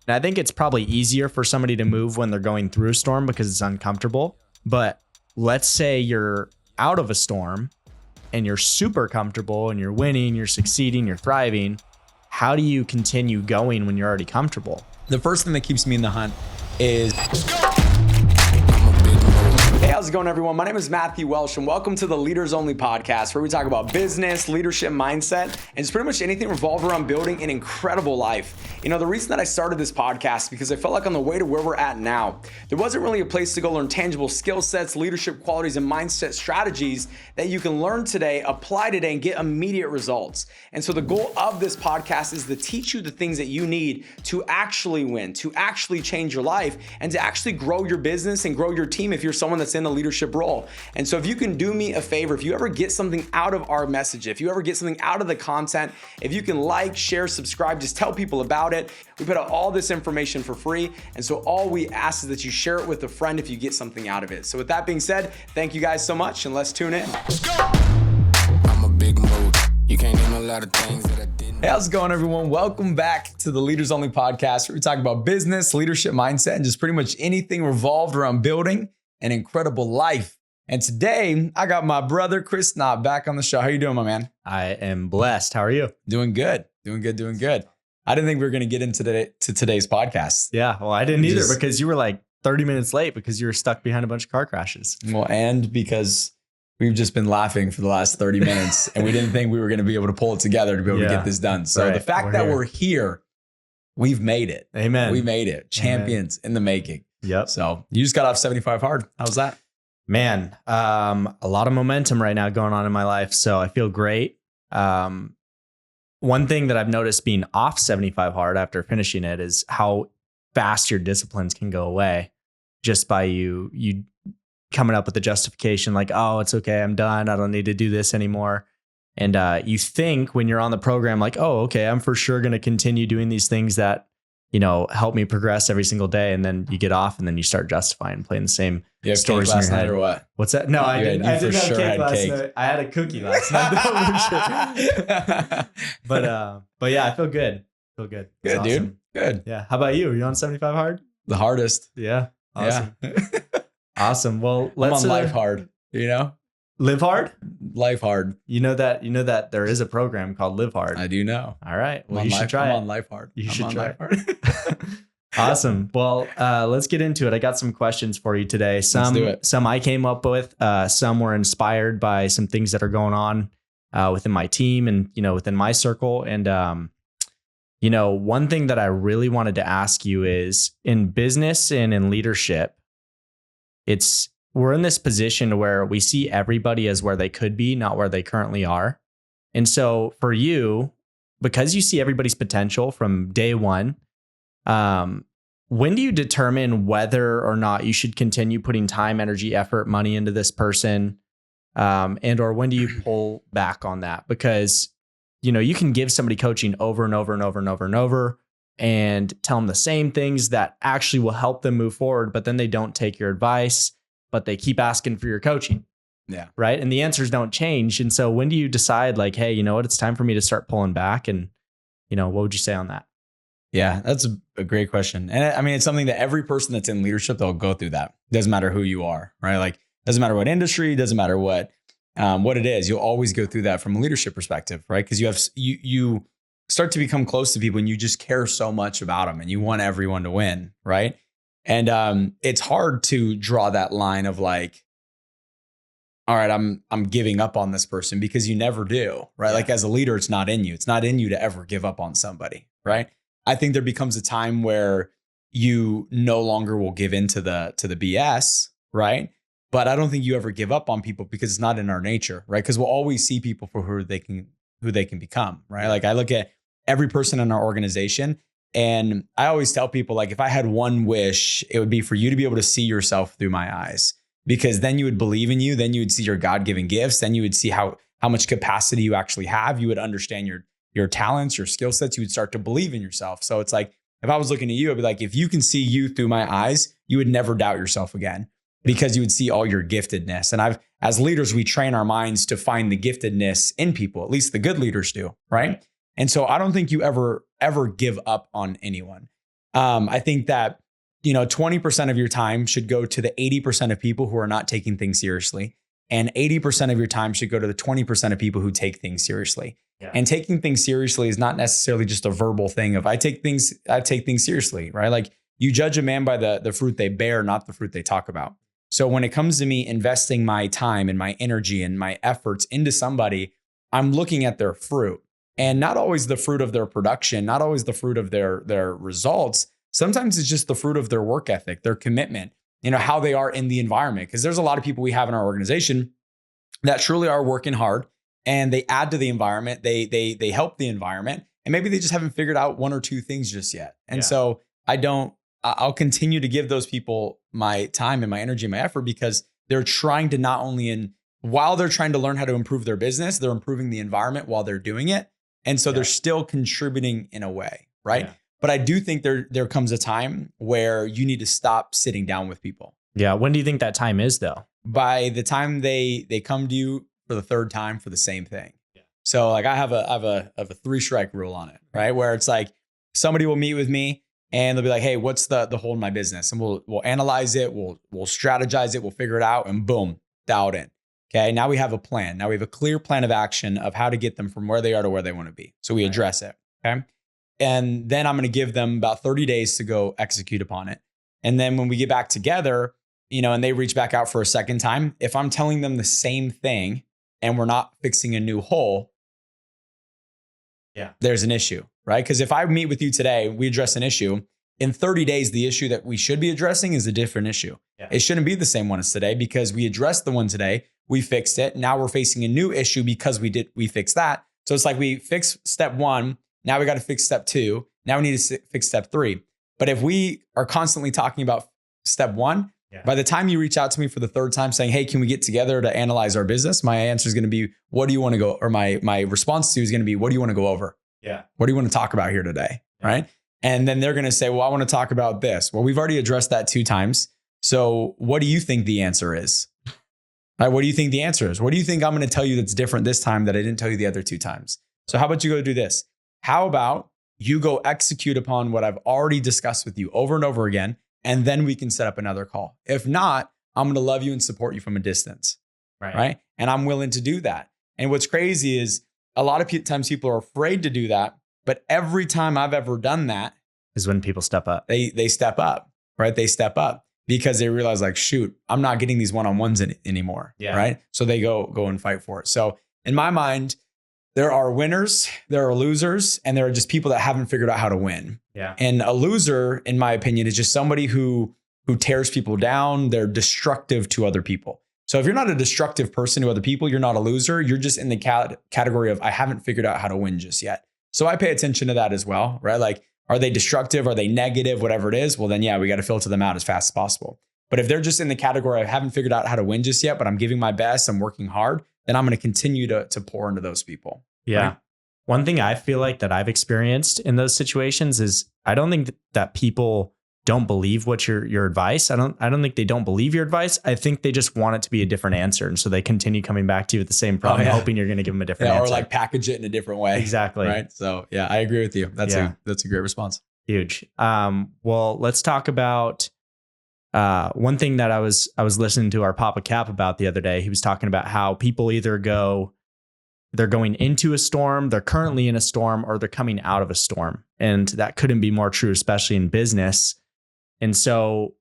And I think it's probably easier for somebody to move when they're going through a storm because it's uncomfortable. But let's say you're out of a storm and you're super comfortable and you're winning, you're succeeding, you're thriving. How do you continue going when you're already comfortable? The first thing that keeps me in the hunt is... Hey, how's it going, everyone? My name is Matthew Welsh, and welcome to the Leaders Only podcast, where we talk about business, leadership, mindset, and it's pretty much anything revolved around building an incredible life. You know, the reason that I started this podcast because I felt like on the way to where we're at now, there wasn't really a place to go learn tangible skill sets, leadership qualities, and mindset strategies that you can learn today, apply today, and get immediate results. And so the goal of this podcast is to teach you the things that you need to actually win, to actually change your life, and to actually grow your business and grow your team if you're someone that's in a leadership role. And so if you can do me a favor, if you ever get something out of our message, if you ever get something out of the content, if you can like, share, subscribe, just tell people about it. We put out all this information for free. And so all we ask is that you share it with a friend if you get something out of it. So with that being said, thank you guys so much, and let's tune in. I'm a big mood. You can't name a lot of things that I didn't. Hey, how's it going, everyone? Welcome back to the Leaders Only podcast, where we talk about business, leadership, mindset, and just pretty much anything revolved around building an incredible life. And today, I got my brother, Chris Knott, back on the show. How you doing, my man? I am blessed. How are you? Doing good. I didn't think we were going to get into today's podcast. Yeah, well, I didn't either because you were like 30 minutes late because you were stuck behind a bunch of car crashes. Well, and because we've just been laughing for the last 30 minutes and we didn't think we were going to be able to pull it together to be able to get this done. So the fact that we're here, we've made it. Amen. We made it. Champions in the making. Yep. So you just got off 75 hard. How's that? Man, a lot of momentum right now going on in my life. So I feel great. One thing that I've noticed being off 75 hard after finishing it is how fast your disciplines can go away just by you coming up with the justification like, oh, it's okay, I'm done, I don't need to do this anymore. And you think when you're on the program like, oh, okay, I'm for sure going to continue doing these things that, you know, help me progress every single day. And then you get off and then you start justifying, playing the same stories in your head. Or what? What's that? No, I didn't have cake last night. I had a cookie last night. But yeah, I feel good. Good, Awesome. dude. Good. Yeah. How about you? Are you on 75 hard? The hardest. Yeah. Awesome. Yeah. Awesome. Well, I'm on life hard, you know? Live hard? Life hard. You know that there is a program called Live Hard. I do know. All right. Well, you should try it. I'm on life hard. You should try it. Awesome. Well, let's get into it. I got some questions for you today. Some I came up with. Some were inspired by some things that are going on within my team and, you know, within my circle. And, you know, one thing that I really wanted to ask you is in business and in leadership, we're in this position where we see everybody as where they could be, not where they currently are. And so for you, because you see everybody's potential from day one, when do you determine whether or not you should continue putting time, energy, effort, money into this person? And or when do you pull back on that? Because, you know, you can give somebody coaching over and over and over and over and over and tell them the same things that actually will help them move forward, but then they don't take your advice, but they keep asking for your coaching. Yeah. Right. And the answers don't change. And so when do you decide like, hey, you know what, it's time for me to start pulling back? And, you know, what would you say on that? Yeah, that's a great question. And I mean, it's something that every person that's in leadership, they'll go through that. Doesn't matter who you are, right? Like, doesn't matter what industry, doesn't matter what it is. You'll always go through that from a leadership perspective, right? Because you start to become close to people and you just care so much about them and you want everyone to win, right? And it's hard to draw that line of like, all right, I'm giving up on this person, because you never do, right? Yeah. Like as a leader, it's not in you. It's not in you to ever give up on somebody, right? I think there becomes a time where you no longer will give in to the BS, right? But I don't think you ever give up on people because it's not in our nature, right? Because we'll always see people for who they can become, right? Like I look at every person in our organization, and I always tell people, like, if I had one wish, it would be for you to be able to see yourself through my eyes, because then you would believe in you. Then you would see your God-given gifts. Then you would see how much capacity you actually have. You would understand your talents, your skill sets. You would start to believe in yourself. So it's like, if I was looking at you, I'd be like, if you can see you through my eyes, you would never doubt yourself again, because you would see all your giftedness. And as leaders, we train our minds to find the giftedness in people. At least the good leaders do, right? And so I don't think you ever give up on anyone. I think that, 20% of your time should go to the 80% of people who are not taking things seriously. And 80% of your time should go to the 20% of people who take things seriously. Yeah. And taking things seriously is not necessarily just a verbal thing of I take things seriously, right? Like you judge a man by the fruit they bear, not the fruit they talk about. So when it comes to me investing my time and my energy and my efforts into somebody, I'm looking at their fruit, and not always the fruit of their production, not always the fruit of their results. Sometimes it's just the fruit of their work ethic, their commitment, how they are in the environment. Because there's a lot of people we have in our organization that truly are working hard and they add to the environment. They help the environment, and maybe they just haven't figured out one or two things just yet. And so I'll continue to give those people my time and my energy and my effort, because they're trying to not only while they're trying to learn how to improve their business, they're improving the environment while they're doing it. And so they're still contributing in a way, right? Yeah. But I do think there comes a time where you need to stop sitting down with people. Yeah. When do you think that time is, though? By the time they come to you for the third time for the same thing. Yeah. So like I have a 3-strike rule on it, right? Where it's like somebody will meet with me and they'll be like, hey, what's the hole in my business? And we'll analyze it, we'll strategize it, we'll figure it out, and boom, dialed in. Okay, now we have a plan. Now we have a clear plan of action of how to get them from where they are to where they want to be. So we address it, okay? And then I'm going to give them about 30 days to go execute upon it. And then when we get back together, and they reach back out for a second time, if I'm telling them the same thing and we're not fixing a new hole, there's an issue, right? Because if I meet with you today, we address an issue. In 30 days, the issue that we should be addressing is a different issue. Yeah. It shouldn't be the same one as today, because we addressed the one today, we fixed it. Now we're facing a new issue because we fixed that. So it's like we fixed step 1. Now we got to fix step 2. Now we need to fix step 3. But if we are constantly talking about step 1, by the time you reach out to me for the third time saying, hey, can we get together to analyze our business? My answer is going to be, what do you want to go? Or my response to is going to be, what do you want to go over? Yeah. What do you want to talk about here today? Yeah. Right. And then they're going to say, well, I want to talk about this. Well, we've already addressed that 2 times. So what do you think the answer is? Right, what do you think the answer is? What do you think I'm going to tell you that's different this time that I didn't tell you the other 2 times? So how about you go do this? How about you go execute upon what I've already discussed with you over and over again, and then we can set up another call. If not, I'm going to love you and support you from a distance. Right. And I'm willing to do that. And what's crazy is a lot of times people are afraid to do that. But every time I've ever done that is when people step up. They step up, right? They step up because they realize like, shoot, I'm not getting these one-on-ones anymore. Yeah. Right. So they go and fight for it. So in my mind, there are winners, there are losers, and there are just people that haven't figured out how to win. Yeah. And a loser, in my opinion, is just somebody who tears people down. They're destructive to other people. So if you're not a destructive person to other people, you're not a loser. You're just in the category of, I haven't figured out how to win just yet. So I pay attention to that as well, right? Like, are they destructive? Are they negative? Whatever it is. Well, then, we got to filter them out as fast as possible. But if they're just in the category, I haven't figured out how to win just yet, but I'm giving my best, I'm working hard, then I'm going to continue to pour into those people. Yeah. Right? One thing I feel like that I've experienced in those situations is I don't think that people don't believe what your advice. I don't think they don't believe your advice. I think they just want it to be a different answer. And so they continue coming back to you with the same problem, hoping you're going to give them a different answer. Or like package it in a different way. Exactly. Right. So I agree with you. That's a great response. Huge. Well, let's talk about one thing that I was listening to our Papa Cap about the other day. He was talking about how people either they're going into a storm, they're currently in a storm, or they're coming out of a storm. And that couldn't be more true, especially in business. And so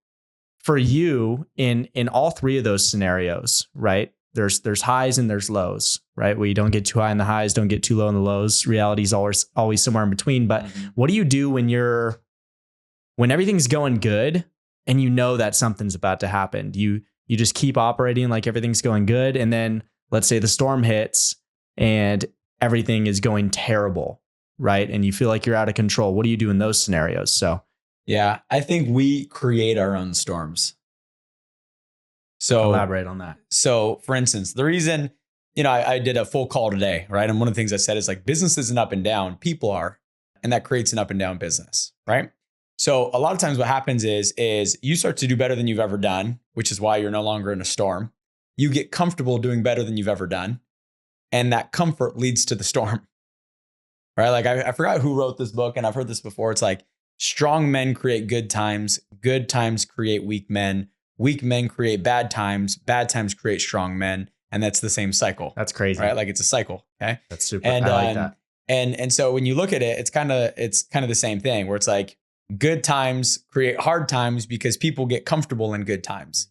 for you in all 3 of those scenarios, right? There's highs and there's lows, right? Where you don't get too high in the highs, don't get too low in the lows. Reality is always somewhere in between. But what do you do when everything's going good and you know that something's about to happen? Do you just keep operating like everything's going good, and then let's say the storm hits and everything is going terrible, right? And you feel like you're out of control. What do you do in those scenarios? So, yeah, I think we create our own storms. So elaborate on that. So for instance, the reason, I did a full call today, right? And one of the things I said is like, business isn't up and down, people are, and that creates an up and down business, right? So a lot of times what happens is you start to do better than you've ever done, which is why you're no longer in a storm. You get comfortable doing better than you've ever done. And that comfort leads to the storm, right? Like I forgot who wrote this book, and I've heard this before. It's like, Strong men create good times create weak men create bad times create strong men. And that's the same cycle. That's crazy. Right? Like it's a cycle. Okay. That's super. I like that. And so when you look at it, it's kind of the same thing where it's like good times create hard times because people get comfortable in good times.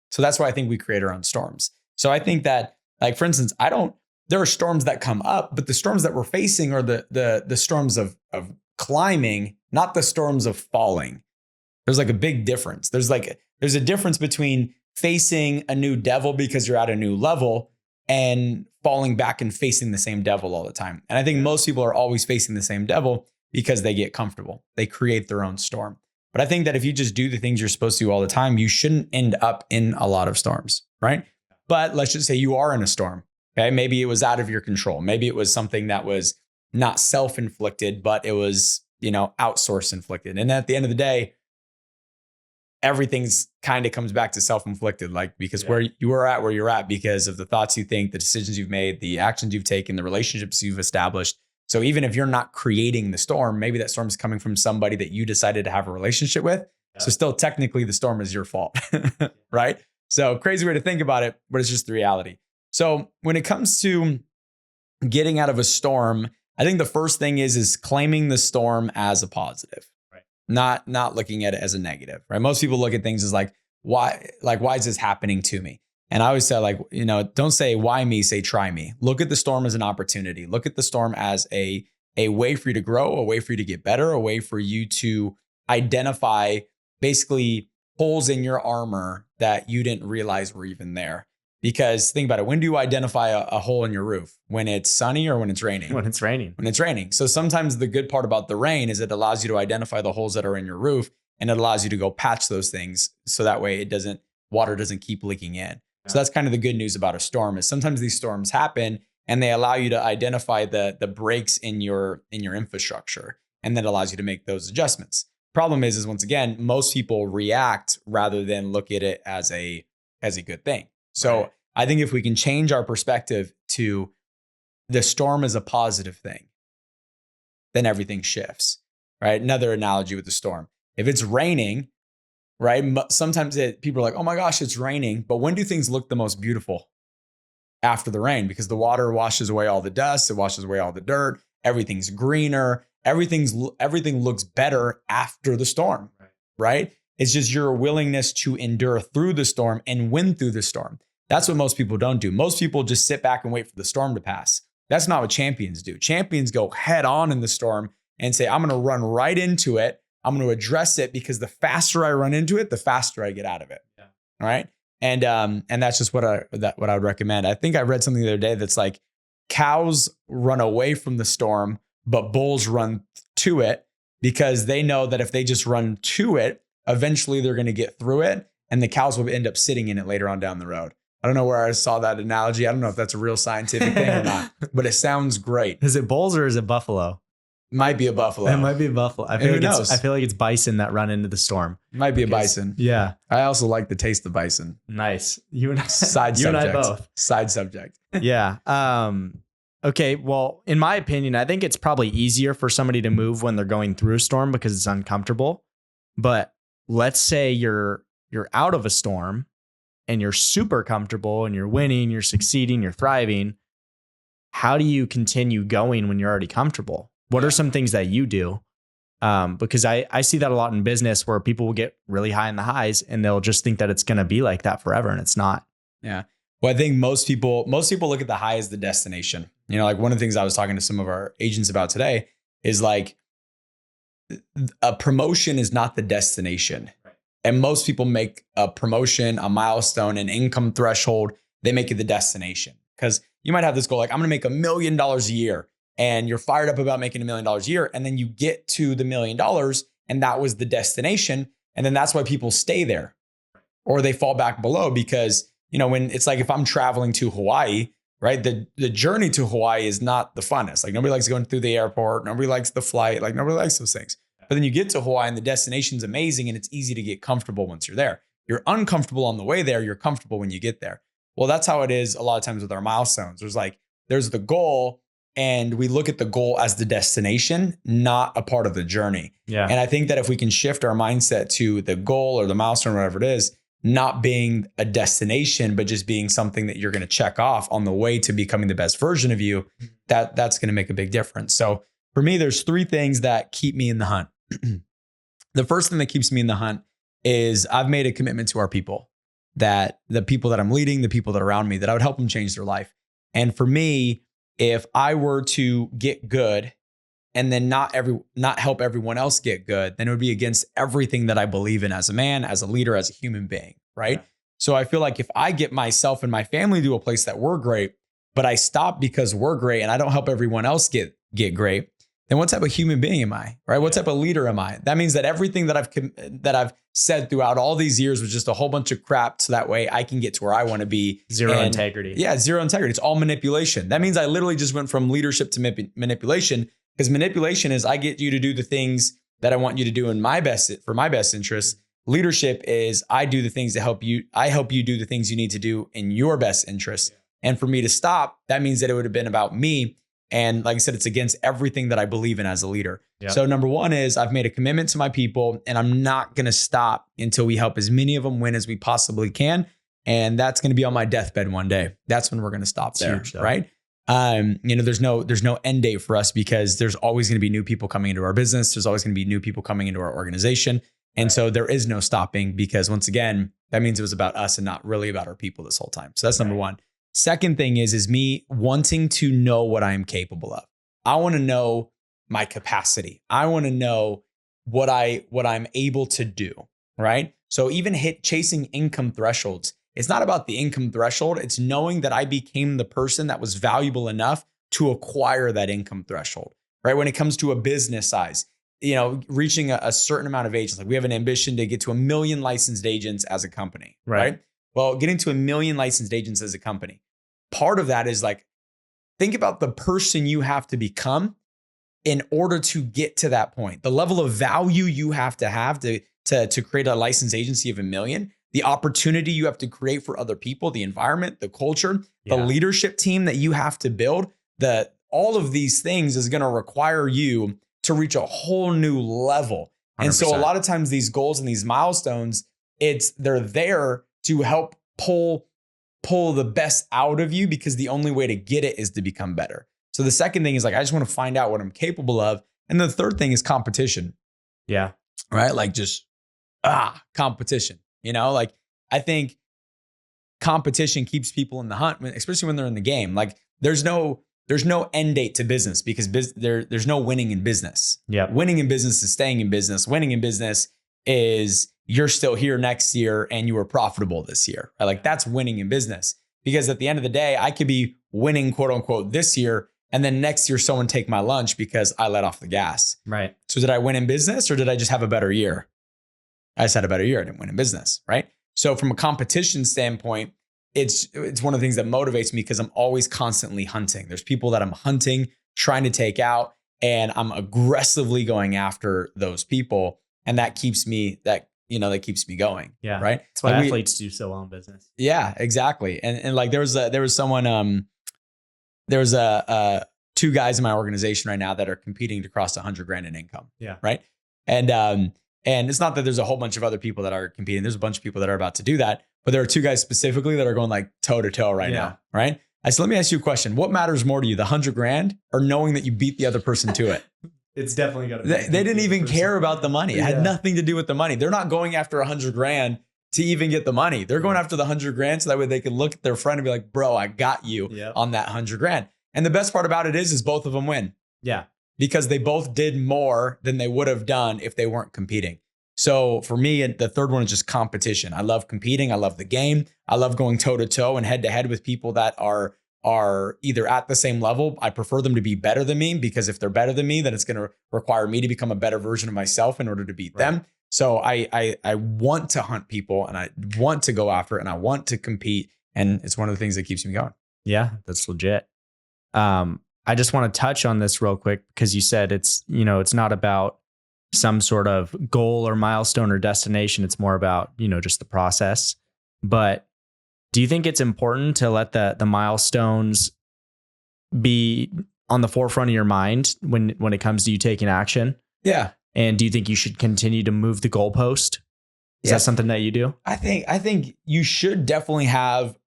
So that's why I think we create our own storms. So I think that, like, for instance, there are storms that come up, but the storms that we're facing are the storms of climbing, not the storms of falling. There's like a big difference. There's a difference between facing a new devil because you're at a new level and falling back and facing the same devil all the time. And I think most people are always facing the same devil because they get comfortable. They create their own storm. But I think that if you just do the things you're supposed to do all the time, you shouldn't end up in a lot of storms, right? But let's just say you are in a storm. Okay. Maybe it was out of your control. Maybe it was something that was not self-inflicted, but it was, outsource inflicted. And at the end of the day, everything's kind of comes back to self-inflicted, like, because where you are at where you're at because of the thoughts you think, the decisions you've made, the actions you've taken, the relationships you've established. So even if you're not creating the storm, maybe that storm is coming from somebody that you decided to have a relationship with. Yeah. So still technically the storm is your fault, right? So crazy way to think about it, but it's just the reality. So when it comes to getting out of a storm, I think the first thing is claiming the storm as a positive, right? Not looking at it as a negative, right? Most people look at things as why is this happening to me? And I always say, don't say why me, say try me. Look at the storm as an opportunity. Look at the storm as a way for you to grow, a way for you to get better, a way for you to identify basically holes in your armor that you didn't realize were even there. Because think about it, when do you identify a hole in your roof? When it's sunny or when it's raining? When it's raining. When it's raining. So sometimes the good part about the rain is it allows you to identify the holes that are in your roof, and it allows you to go patch those things. So that way water doesn't keep leaking in. So that's kind of the good news about a storm is sometimes these storms happen and they allow you to identify the breaks in your infrastructure, and that allows you to make those adjustments. Problem is once again, most people react rather than look at it as a good thing. So right. I think if we can change our perspective to the storm is a positive thing, then everything shifts, right? Another analogy with the storm. If it's raining, right? Sometimes people are like, oh my gosh, it's raining. But when do things look the most beautiful? After the rain, because the water washes away all the dust, it washes away all the dirt, everything's greener, everything looks better after the storm, right? It's just your willingness to endure through the storm and win through the storm. That's what most people don't do. Most people just sit back and wait for the storm to pass. That's not what champions do. Champions go head on in the storm and say, I'm going to run right into it. I'm going to address it because the faster I run into it, the faster I get out of it. Yeah. All right. And that's just what I would recommend. I think I read something the other day that's like cows run away from the storm, but bulls run to it because they know that if they just run to it, eventually they're going to get through it and the cows will end up sitting in it later on down the road. I don't know where I saw that analogy. I don't know if that's a real scientific thing or not, but it sounds great. Is it bulls or is it buffalo? Might be a buffalo. It might be a buffalo. I feel like it's bison that run into the storm. Might be a bison. Yeah. I also like the taste of bison. Nice. You and I both. Side subject. Yeah. Okay. Well, in my opinion, I think it's probably easier for somebody to move when they're going through a storm because it's uncomfortable. But let's say you're out of a storm and you're super comfortable and you're winning, you're succeeding, you're thriving. How do you continue going when you're already comfortable? What are some things that you do? Because I see that a lot in business where people will get really high in the highs and they'll just think that it's going to be like that forever. And it's not. Yeah. Well, I think most people look at the high as the destination. Like one of the things I was talking to some of our agents about today is like a promotion is not the destination. Right. And most people make a promotion, a milestone, an income threshold. They make it the destination because you might have this goal, like I'm going to make $1 million a year. And you're fired up about making $1 million a year. And then you get to the $1 million and that was the destination. And then that's why people stay there or they fall back below because, when it's like if I'm traveling to Hawaii, right? The journey to Hawaii is not the funnest. Like nobody likes going through the airport. Nobody likes the flight. Like nobody likes those things. But then you get to Hawaii and the destination's amazing and it's easy to get comfortable once you're there. You're uncomfortable on the way there. You're comfortable when you get there. Well, that's how it is a lot of times with our milestones. There's the goal. and we look at the goal as the destination, not a part of the journey. Yeah. And I think that if we can shift our mindset to the goal or the milestone, or whatever it is, not being a destination, but just being something that you're going to check off on the way to becoming the best version of you, that's going to make a big difference. So for me, there's 3 things that keep me in the hunt. The first thing that keeps me in the hunt is I've made a commitment to our people, that the people that I'm leading, the people that are around me, that I would help them change their life. And for me, if I were to get good and then not help everyone else get good, then it would be against everything that I believe in as a man, as a leader, as a human being, right? Yeah. So I feel like if I get myself and my family to a place that we're great, but I stop because we're great and I don't help everyone else get great, then what type of human being am I, right? What type of leader am I? That means that everything that I've said throughout all these years was just a whole bunch of crap, so that way I can get to where I want to be. Zero integrity. Yeah, zero integrity. It's all manipulation. That means I literally just went from leadership to manipulation, because manipulation is I get you to do the things that I want you to do for my best interest. Leadership is I do the things to help you. I help you do the things you need to do in your best interest. And for me to stop, that means that it would have been about me. And like I said, it's against everything that I believe in as a leader. Yep. So number 1 is I've made a commitment to my people, and I'm not going to stop until we help as many of them win as we possibly can. And that's going to be on my deathbed one day. That's when we're going to stop there, right? There's no end date for us, because there's always going to be new people coming into our business. There's always going to be new people coming into our organization. And so there is no stopping, because once again, that means it was about us and not really about our people this whole time. So that's number 1. Second thing is me wanting to know what I am capable of. I want to know my capacity. I want to know what I'm able to do, right? So even chasing income thresholds, it's not about the income threshold. It's knowing that I became the person that was valuable enough to acquire that income threshold, right? When it comes to a business size, reaching a certain amount of agents, like we have an ambition to get to 1 million licensed agents as a company, right? Well, getting to 1 million licensed agents as a company, part of that is like, think about the person you have to become in order to get to that point. The level of value you have to create a licensed agency of 1 million, the opportunity you have to create for other people, the environment, the culture, the leadership team that you have to build, all of these things is going to require you to reach a whole new level. 100%. And so a lot of times these goals and these milestones, they're there to help pull the best out of you, because the only way to get it is to become better. So the second thing is like, I just want to find out what I'm capable of. And the third thing is competition. Yeah. Right. Like just, competition, like I think competition keeps people in the hunt, especially when they're in the game. Like there's no end date to business, because there's no winning in business. Yeah. Winning in business is staying in business. Winning in business is you're still here next year and you were profitable this year. Right? Like that's winning in business, because at the end of the day, I could be winning, quote unquote, this year, and then next year someone take my lunch because I let off the gas. Right. So did I win in business, or did I just have a better year? I just had a better year. I didn't win in business. Right. So from a competition standpoint, it's one of the things that motivates me, because I'm always constantly hunting. There's people that I'm hunting, trying to take out, and I'm aggressively going after those people. And that keeps me going. Yeah. Right. That's why athletes do so well in business. Yeah, exactly. And like there was someone, two guys in my organization right now that are competing to cross $100,000 in income. Yeah. Right. And it's not that there's a whole bunch of other people that are competing. There's a bunch of people that are about to do that, but there are 2 guys specifically that are going like toe to toe right now. Right. I said, let me ask you a question. What matters more to you, the $100,000 or knowing that you beat the other person to it? It's definitely got to be. They didn't even care about the money. It had nothing to do with the money. They're not going after $100,000 to even get the money. They're going after the $100,000 so that way they can look at their friend and be like, bro, I got you on that $100,000. And the best part about it is both of them win. Yeah. Because they both did more than they would have done if they weren't competing. So for me, the third one is just competition. I love competing. I love the game. I love going toe to toe and head to head with people that are either at the same level. I prefer them to be better than me, because if they're better than me, then it's going to require me to become a better version of myself in order to beat them. So I want to hunt people, and I want to go after it, and I want to compete. And it's one of the things that keeps me going. Yeah, that's legit. I just want to touch on this real quick, because you said it's not about some sort of goal or milestone or destination. It's more about, just the process. But do you think it's important to let the milestones be on the forefront of your mind when it comes to you taking action? Yeah. And do you think you should continue to move the goalpost? Is that something that you do? I think you should definitely have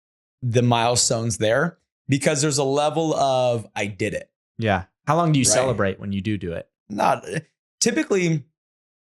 the milestones there because there's a level of I did it. Yeah. How long do you celebrate when you do it? Not typically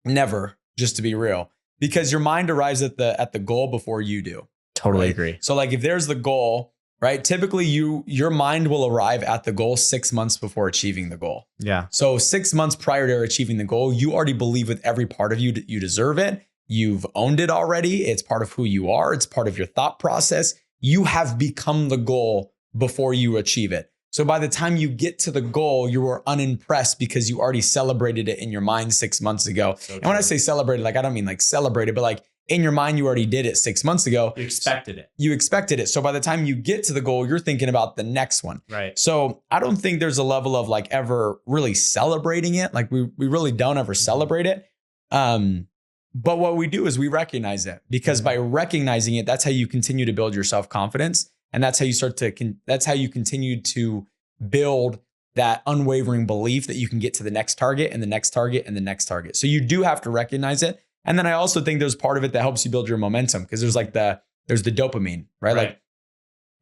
never, just to be real, because your mind arrives at the goal before you do. Totally agree. So like if there's the goal, right? Typically your mind will arrive at the goal 6 months before achieving the goal. Yeah. So 6 months prior to achieving the goal, you already believe with every part of you that you deserve it. You've owned it already. It's part of who you are. It's part of your thought process. You have become the goal before you achieve it. So by the time you get to the goal, you were unimpressed because you already celebrated it in your mind 6 months ago. So and when I say celebrated, like I don't mean like celebrated, but like in your mind, you already did it 6 months ago. You expected it. You expected it. So by the time you get to the goal, you're thinking about the next one. Right. So I don't think there's a level of like ever really celebrating it. Like we really don't ever celebrate it. But what we do is we recognize it because by recognizing it, that's how you continue to build your self-confidence. And that's how you that's how you continue to build that unwavering belief that you can get to the next target and the next target and the next target. So you do have to recognize it. And then I also think there's part of it that helps you build your momentum because there's the dopamine, right? Like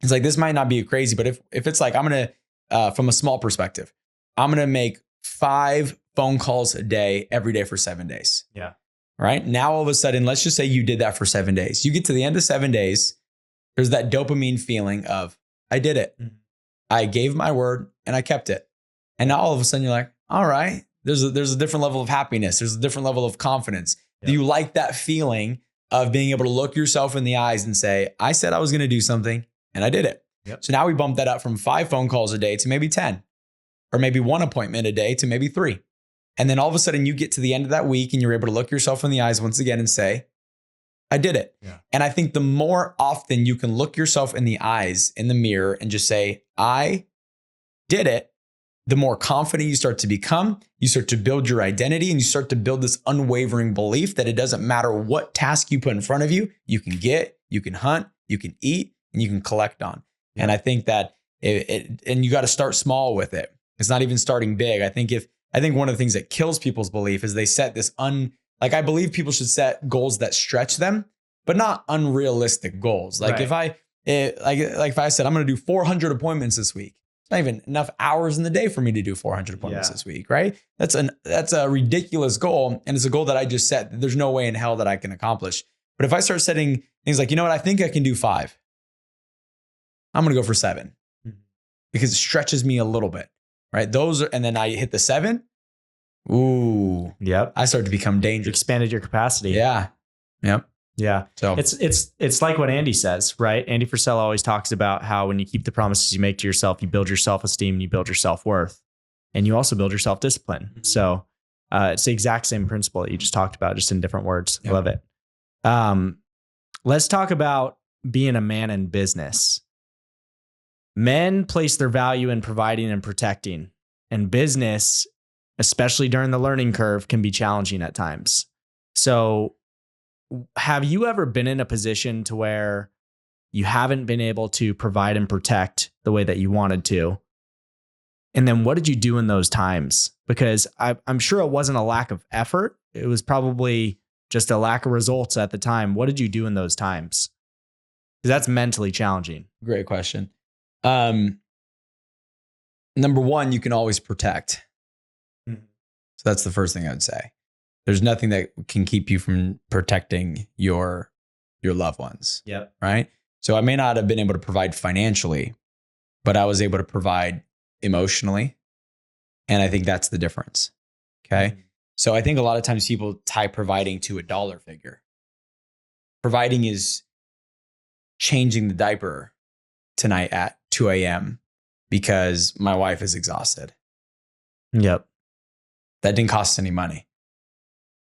it's like, this might not be crazy, but if it's like, I'm going to, from a small perspective, I'm going to make 5 phone calls a day, every day for 7 days. Yeah. Right. Now, all of a sudden, let's just say you did that for 7 days. You get to the end of 7 days. There's that dopamine feeling of, I did it. Mm-hmm. I gave my word and I kept it. And now all of a sudden you're like, all right, there's a different level of happiness. There's a different level of confidence. Yep. Do you like that feeling of being able to look yourself in the eyes and say, I said I was going to do something and I did it. Yep. So now we bump that up from 5 phone calls a day to maybe 10, or maybe 1 appointment a day to maybe 3. And then all of a sudden you get to the end of that week and you're able to look yourself in the eyes once again and say, I did it. Yeah. And I think the more often you can look yourself in the eyes in the mirror and just say, I did it, the more confident you start to become. You start to build your identity and you start to build this unwavering belief that it doesn't matter what task you put in front of you, you can get, you can hunt, you can eat, and you can collect on. Yeah. And I think that and you got to start small with it. It's not even starting big. I think one of the things that kills people's belief is they set this like I believe people should set goals that stretch them, but not unrealistic goals. Like right. if I said I'm going to do 400 appointments this week, it's not even enough hours in the day for me to do 400 appointments this week, right? That's a ridiculous goal, and it's a goal that I just set. There's no way in hell that I can accomplish. But if I start setting things like, you know what, I think I can do 5. I'm going to go for 7 because it stretches me a little bit, right? And then I hit the 7. Ooh. Yep. I start to become dangerous. You expanded your capacity. Yeah. Yep. Yeah. So it's like what Andy says, right? Andy Frisella always talks about how when you keep the promises you make to yourself, you build your self-esteem and you build your self-worth, and you also build your self-discipline. Mm-hmm. So it's the exact same principle that you just talked about, just in different words. Yep. I love it. Let's talk about being a man in business. Men place their value in providing and protecting, and business, especially during the learning curve, can be challenging at times. So have you ever been in a position to where you haven't been able to provide and protect the way that you wanted to? And then what did you do in those times? Because I'm sure it wasn't a lack of effort. It was probably just a lack of results at the time. What did you do in those times? Because that's mentally challenging. Great question. Number one, you can always protect. So that's the first thing I would say. There's nothing that can keep you from protecting your loved ones. Yep. Right. So I may not have been able to provide financially, but I was able to provide emotionally. And I think that's the difference. Okay. Mm-hmm. So I think a lot of times people tie providing to a dollar figure. Providing is changing the diaper tonight at 2 a.m. because my wife is exhausted. Yep. That didn't cost any money,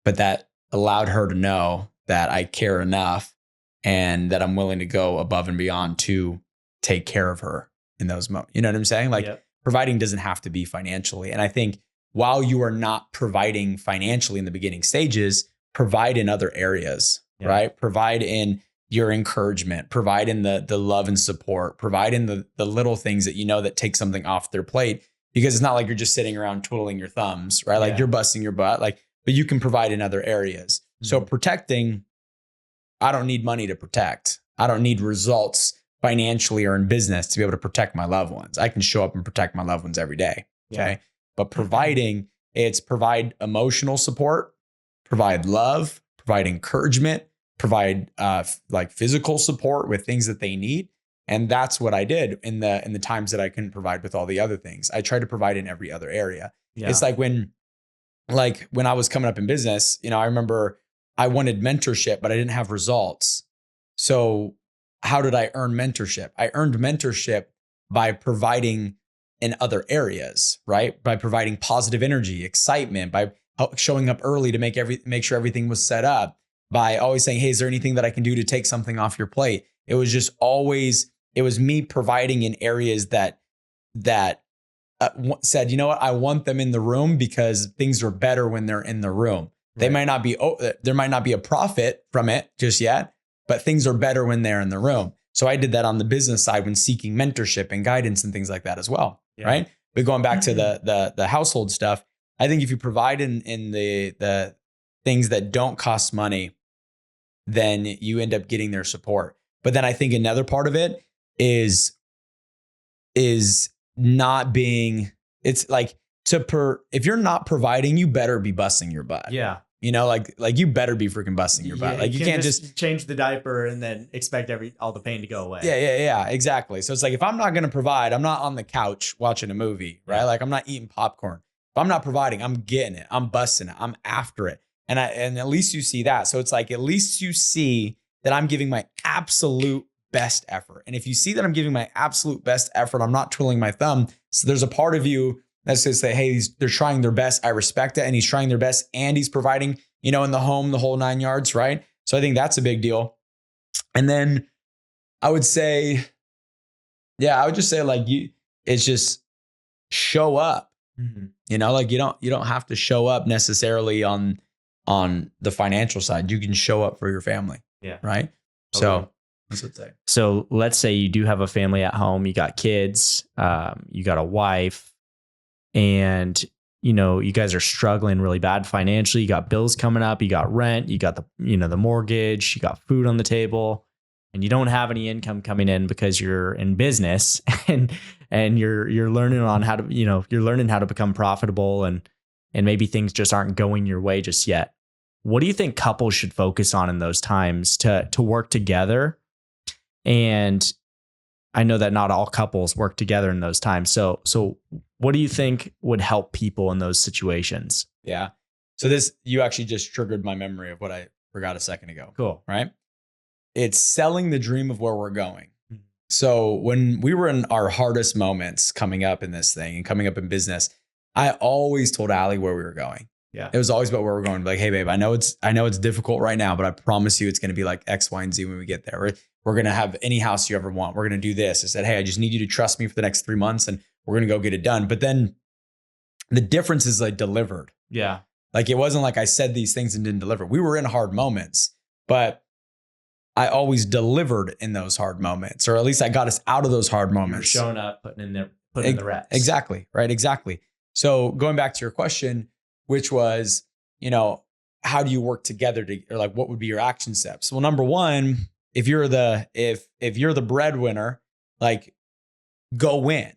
but that allowed her to know that I care enough and that I'm willing to go above and beyond to take care of her in those moments. You know what I'm saying? Like yep. Providing doesn't have to be financially. And I think while you are not providing financially in the beginning stages, provide in other areas, yep. Right? Provide in your encouragement, provide in the love and support, provide in the little things that you know that take something off their plate. because it's not like you're just sitting around twiddling your thumbs, right? Like Yeah. you're busting your butt, like, but you can provide in other areas. So protecting, I don't need money to protect. I don't need results financially or in business to be able to protect my loved ones. I can show up and protect my loved ones every day. Okay. Yeah. But providing, it's provide emotional support, provide love, provide encouragement, provide like physical support with things that they need. And that's what I did in the times that I couldn't provide with all the other things. I tried to provide in every other area. Yeah. It's like when I was coming up in business, I remember I wanted mentorship, but I didn't have results. So how did I earn mentorship? I earned mentorship by providing in other areas, right? By providing positive energy, excitement, by showing up early to make sure everything was set up, by always saying, hey, is there anything that I can do to take something off your plate? It was just always, it was me providing in areas that said, you know what? I want them in the room because things are better when they're in the room. They might not be, there might not be a profit from it just yet, but things are better when they're in the room. So I did that on the business side when seeking mentorship and guidance and things like that as well. Yeah. Right. But going back to the household stuff, I think if you provide in the things that don't cost money, then you end up getting their support. But then I think another part of it is not being, it's like if you're not providing, you better be busting your butt. Yeah. Like you better be freaking busting your butt. Like you can't just change the diaper and then expect all the pain to go away. Yeah, exactly. So it's like, if I'm not going to provide, I'm not on the couch watching a movie, right? Like I'm not eating popcorn. If I'm not providing, I'm getting it. I'm busting it. I'm after it. And at least you see that. So it's like, at least you see that I'm giving my absolute best effort. And if you see that I'm giving my absolute best effort, I'm not twiddling my thumb. So there's a part of you that's going to say, hey, they're trying their best. I respect it. And he's trying their best and he's providing, in the home, the whole 9 yards. Right. So I think that's a big deal. And then I would just say like it's just show up, like you don't have to show up necessarily on the financial side. You can show up for your family. Yeah. Right. Okay. So that's what I'd say. So let's say you do have a family at home, you got kids, you got a wife, and you guys are struggling really bad financially. You got bills coming up, you got rent, you got the mortgage, you got food on the table, and you don't have any income coming in because you're in business and you're learning on how to, you're learning how to become profitable, and maybe things just aren't going your way just yet. What do you think couples should focus on in those times to work together? And I know that not all couples work together in those times. So what do you think would help people in those situations? Yeah. So you actually just triggered my memory of what I forgot a second ago. Cool. Right? It's selling the dream of where we're going. So when we were in our hardest moments coming up in this thing and coming up in business, I always told Allie where we were going. Yeah. It was always about where we're going. Like, hey, babe, I know it's difficult right now, but I promise you it's going to be like X, Y, and Z when we get there. We're going to have any house you ever want. We're going to do this. I said, hey, I just need you to trust me for the next 3 months and we're going to go get it done. But then the difference is I delivered. Yeah. Like, it wasn't like I said these things and didn't deliver. We were in hard moments, but I always delivered in those hard moments, or at least I got us out of those hard moments. You're showing up, putting in the reps. Exactly. Right. Exactly. So going back to your question, which was, how do you work together or like, what would be your action steps? Well, number one, if you're the breadwinner, like, go win.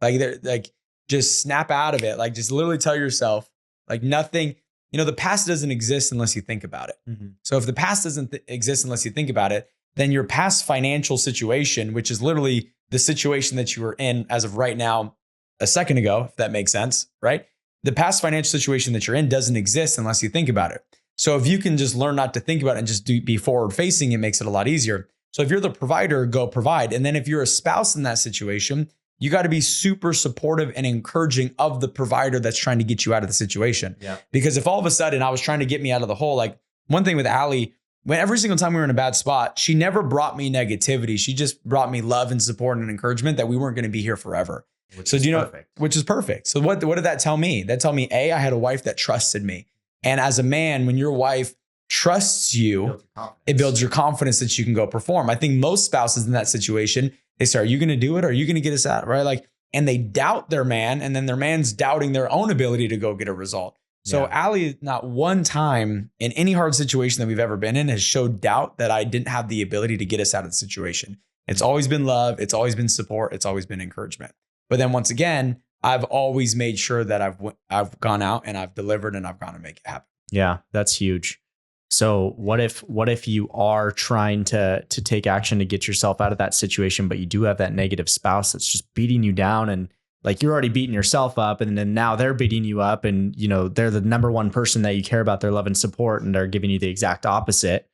Like just snap out of it. Like, just literally tell yourself, like, nothing, the past doesn't exist unless you think about it. So if the past doesn't exist unless you think about it, then your past financial situation, which is literally the situation that you were in as of right now, a second ago, if that makes sense, right? The past financial situation that you're in doesn't exist unless you think about it. So if you can just learn not to think about it and just be forward facing, it makes it a lot easier. So if you're the provider, go provide. And then if you're a spouse in that situation, you got to be super supportive and encouraging of the provider that's trying to get you out of the situation. Yeah. Because if all of a sudden I was trying to get me out of the hole, like one thing with Allie, when every single time we were in a bad spot, she never brought me negativity. She just brought me love and support and encouragement that we weren't going to be here forever. Which is perfect. So what did that tell me? That told me, I had a wife that trusted me. And as a man, when your wife trusts you, it builds your confidence that you can go perform. I think most spouses in that situation, they say, are you going to do it? Or are you going to get us out? Right? Like, and they doubt their man, and then their man's doubting their own ability to go get a result. So Ali, not one time in any hard situation that we've ever been in has showed doubt that I didn't have the ability to get us out of the situation. It's always been love. It's always been support. It's always been encouragement. But then once again, I've always made sure that I've gone out and I've delivered and I've gone to make it happen. Yeah, that's huge. So what if you are trying to take action to get yourself out of that situation, but you do have that negative spouse that's just beating you down, and like you're already beating yourself up, and then now they're beating you up, and you know they're the number one person that you care about, their love and support, and they're giving you the exact opposite.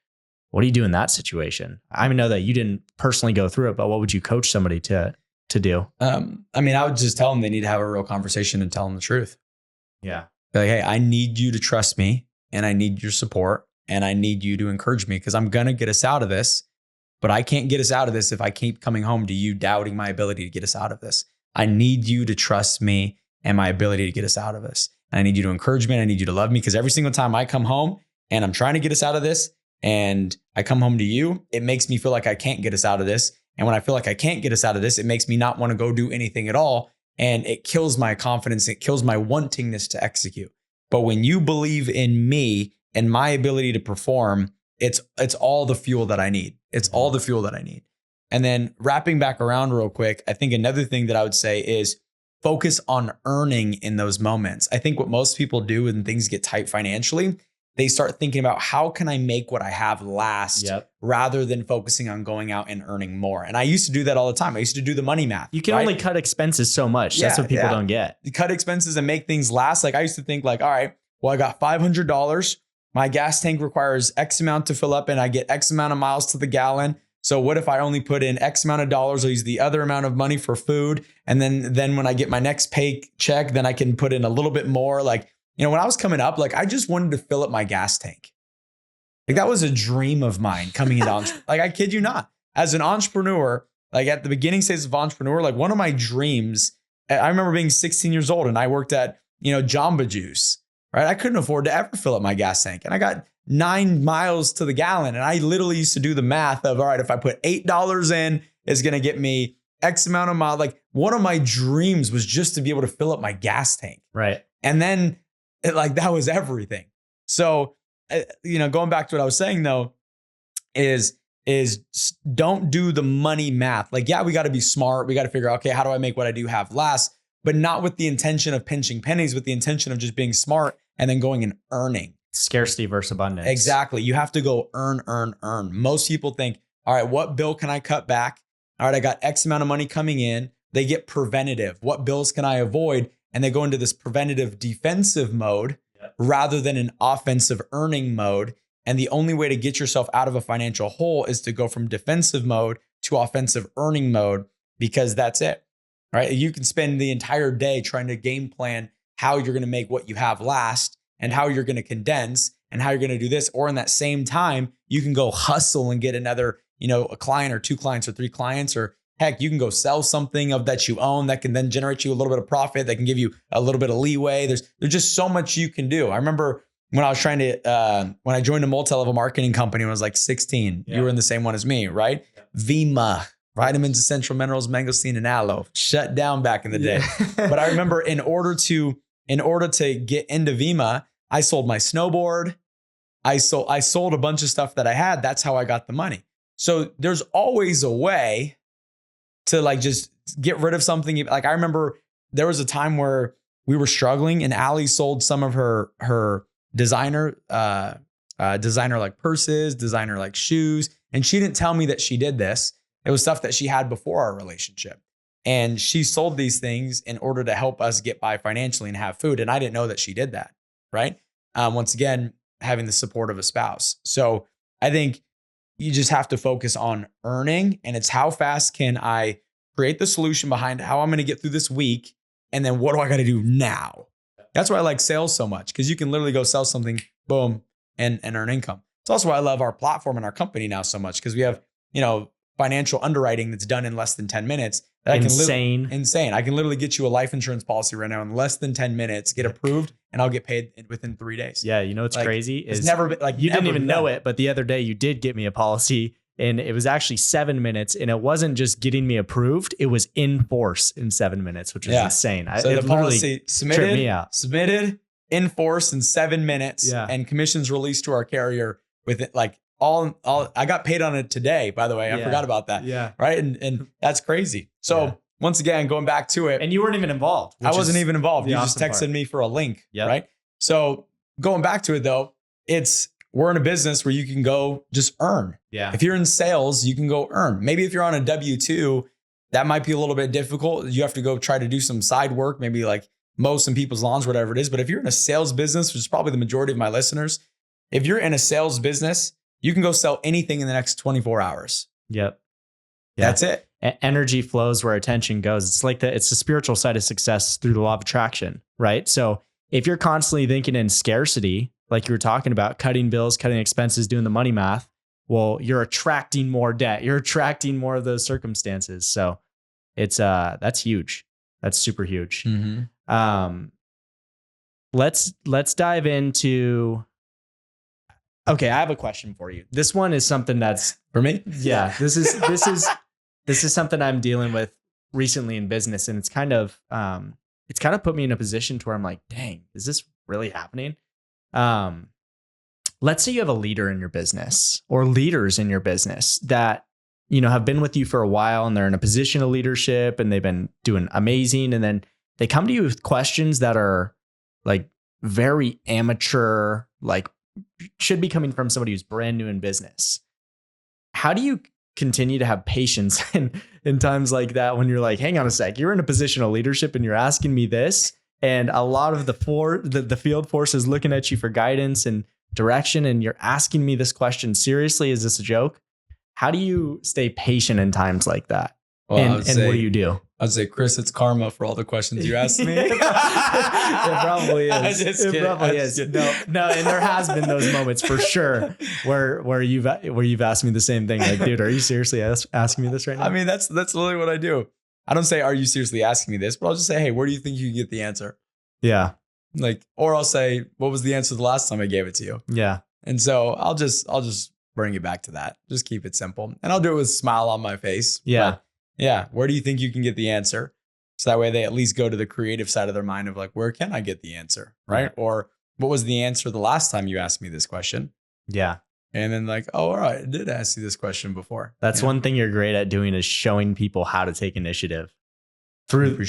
What do you do in that situation? I know that you didn't personally go through it, but what would you coach somebody to do? I mean, I would just tell them they need to have a real conversation and tell them the truth. Yeah. Be like, hey, I need you to trust me, and I need your support, and I need you to encourage me, because I'm going to get us out of this, but I can't get us out of this if I keep coming home to you doubting my ability to get us out of this. I need you to trust me and my ability to get us out of this. And I need you to encourage me. And I need you to love me, because every single time I come home and I'm trying to get us out of this and I come home to you, it makes me feel like I can't get us out of this. And when I feel like I can't get us out of this, it makes me not want to go do anything at all. And it kills my confidence. It kills my wantingness to execute. But when you believe in me and my ability to perform, it's all the fuel that I need. It's all the fuel that I need. And then wrapping back around real quick, I think another thing that I would say is focus on earning in those moments. I think what most people do when things get tight financially, they start thinking about how can I make what I have last rather than focusing on going out and earning more. And I used to do that all the time. I used to do the money math. You can only cut expenses so much. That's what people don't get. You cut expenses and make things last. Like I used to think like, all right, well, I got $500. My gas tank requires X amount to fill up and I get X amount of miles to the gallon. So what if I only put in X amount of dollars? I'll use the other amount of money for food. And then when I get my next paycheck, then I can put in a little bit more. Like, you know, when I was coming up, like I just wanted to fill up my gas tank. Like that was a dream of mine coming into like I kid you not. As an entrepreneur, like at the beginning stages of entrepreneur, like one of my dreams, I remember being 16 years old and I worked at, Jamba Juice, right? I couldn't afford to ever fill up my gas tank. And I got 9 miles to the gallon. And I literally used to do the math of, all right, if I put $8 in, it's going to get me X amount of miles. Like one of my dreams was just to be able to fill up my gas tank. Right. And then that was everything. So, going back to what I was saying though, is don't do the money math. Like, yeah, we got to be smart. We got to figure out, okay, how do I make what I do have last? But not with the intention of pinching pennies, with the intention of just being smart and then going and earning. Scarcity versus abundance. Exactly. You have to go earn. Most people think, all right, what bill can I cut back? All right, I got X amount of money coming in. They get preventative. What bills can I avoid? And they go into this preventative defensive mode rather than an offensive earning mode. And the only way to get yourself out of a financial hole is to go from defensive mode to offensive earning mode, because that's it, right? You can spend the entire day trying to game plan how you're going to make what you have last and how you're going to condense and how you're going to do this. Or in that same time, you can go hustle and get another, a client or 2 clients or 3 clients, or heck, you can go sell something of that you own that can then generate you a little bit of profit, that can give you a little bit of leeway. There's just so much you can do. I remember when I was trying to, when I joined a multi-level marketing company when I was like 16, you were in the same one as me, right? Vima, vitamins, essential minerals, mangosteen, and aloe, shut down back in the day. But I remember in order to get into Vima, I sold my snowboard. I sold a bunch of stuff that I had. That's how I got the money. So there's always a way to like just get rid of something. Like I remember there was a time where we were struggling and Ali sold some of her designer like purses, designer like shoes. And she didn't tell me that she did this. It was stuff that she had before our relationship. And she sold these things in order to help us get by financially and have food. And I didn't know that she did that, right? Once again, having the support of a spouse. So I think you just have to focus on earning, and it's how fast can I create the solution behind how I'm going to get through this week. And then what do I got to do now? That's why I like sales so much, because you can literally go sell something, boom, and earn income. It's also why I love our platform and our company now so much, because we have, financial underwriting that's done in less than 10 minutes. Insane. I can literally get you a life insurance policy right now in less than 10 minutes, get approved, and I'll get paid within 3 days. Yeah. What's crazy is it's never been like you didn't even know it, but the other day you did get me a policy and it was actually 7 minutes, and it wasn't just getting me approved. It was in force in 7 minutes, which is insane. So the policy submitted in force in 7 minutes, and commissions released to our carrier with it. Like all I got paid on it today, by the way. I forgot about that. Yeah. Right. And that's crazy. So once again, going back to it. And you weren't even involved. I wasn't even involved. You just texted me for a link. Right. So going back to it though, we're in a business where you can go just earn. Yeah. If you're in sales, you can go earn. Maybe if you're on a W-2, that might be a little bit difficult. You have to go try to do some side work, maybe like mow some people's lawns, whatever it is. But if you're in a sales business, which is probably the majority of my listeners, if you're in a sales business, you can go sell anything in the next 24 hours. Yep. That's it. Energy flows where attention goes. It's like it's the spiritual side of success through the law of attraction, right? So if you're constantly thinking in scarcity, like you were talking about, cutting bills, cutting expenses, doing the money math, well, you're attracting more debt. You're attracting more of those circumstances. So it's that's huge. That's super huge. Mm-hmm. Let's dive into. Okay, I have a question for you. This one is something that's for me. Yeah, this is something I'm dealing with recently in business, and it's kind of put me in a position to where I'm like, dang, is this really happening? Let's say you have a leader in your business or leaders in your business that, have been with you for a while and they're in a position of leadership and they've been doing amazing. And then they come to you with questions that are like very amateur, like should be coming from somebody who's brand new in business. How do you continue to have patience in times like that when you're like, hang on a sec, you're in a position of leadership and you're asking me this? And a lot of the field force is looking at you for guidance and direction. And you're asking me this question seriously. Is this a joke? How do you stay patient in times like that? Well, and what do you do? I'd say, Chris, it's karma for all the questions you asked me. It probably is. It probably is. No, and there has been those moments for sure where you've asked me the same thing. Like, dude, are you seriously asking me this right now? I mean, that's literally what I do. I don't say, are you seriously asking me this? But I'll just say, hey, where do you think you can get the answer? Yeah. Or I'll say, what was the answer the last time I gave it to you? Yeah. And so I'll just bring it back to that. Just keep it simple. And I'll do it with a smile on my face. Yeah. But yeah. Where do you think you can get the answer? So that way they at least go to the creative side of their mind of like, where can I get the answer? Right. Yeah. Or what was the answer the last time you asked me this question? Yeah. And then like, oh, all right, I did ask you this question before. That's one thing you're great at doing is showing people how to take initiative through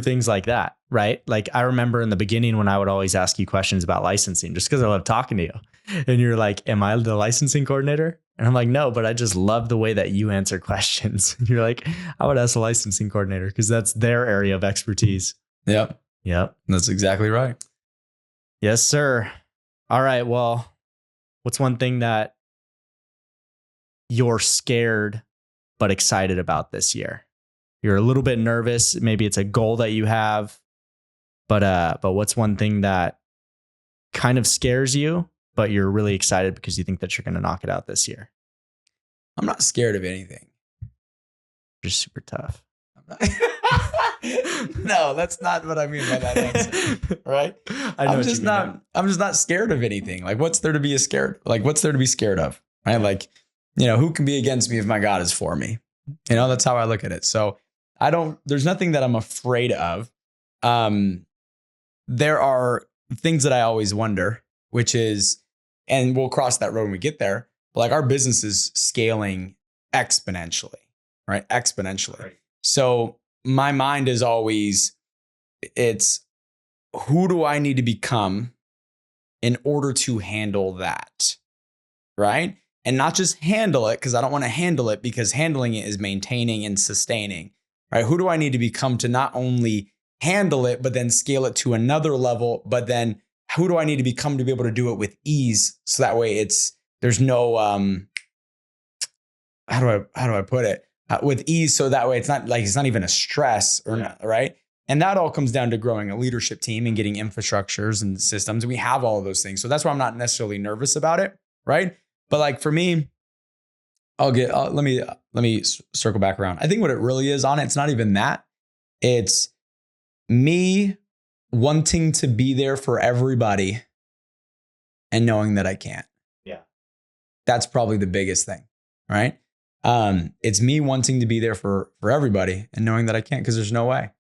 things like that, right? Like I remember in the beginning when I would always ask you questions about licensing just because I love talking to you. And you're like, am I the licensing coordinator? And I'm like, no, but I just love the way that you answer questions. And you're like, I would ask a licensing coordinator because that's their area of expertise. Yep. That's exactly right. Yes, sir. All right. Well, what's one thing that you're scared but excited about this year? You're a little bit nervous. Maybe it's a goal that you have, but what's one thing that kind of scares you, but you're really excited because you think that you're going to knock it out this year? I'm not scared of anything. Just super tough. No, that's not what I mean by that answer. Right? I'm just not scared of anything. Like, what's there to be scared? Like, what's there to be scared of? Right? Like, who can be against me if my God is for me? That's how I look at it. So there's nothing that I'm afraid of. There are things that I always wonder, which is, and we'll cross that road when we get there, but like our business is scaling exponentially, right? Exponentially. Right. So my mind is always, it's who do I need to become in order to handle that? Right. And not just handle it, because I don't want to handle it, because handling it is maintaining and sustaining, right? Who do I need to become to not only handle it, but then scale it to another level? But then who do I need to become to be able to do it with ease? So that way there's no, how do I put it? With ease. So that way it's not even a stress or not, right? And that all comes down to growing a leadership team and getting infrastructures and systems. And we have all of those things. So that's why I'm not necessarily nervous about it, right? But like for me, let me circle back around. I think what it really is on it, it's not even that. It's me wanting to be there for everybody and knowing that I can't. Yeah. That's probably the biggest thing, right? It's me wanting to be there for everybody and knowing that I can't because there's no way.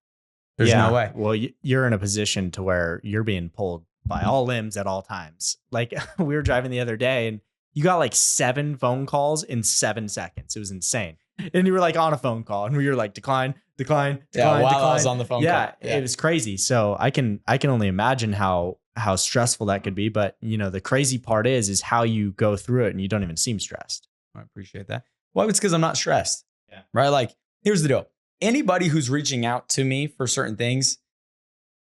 There's no way. Well, you're in a position to where you're being pulled by all limbs at all times. Like we were driving the other day and you got like 7 phone calls in 7 seconds. It was insane. And you were like on a phone call and we were like decline. While I was on the phone call. Yeah, it was crazy. So I can only imagine how stressful that could be. But the crazy part is how you go through it and you don't even seem stressed. I appreciate that. Well, it's because I'm not stressed. Yeah. Right. Like, here's the deal. Anybody who's reaching out to me for certain things,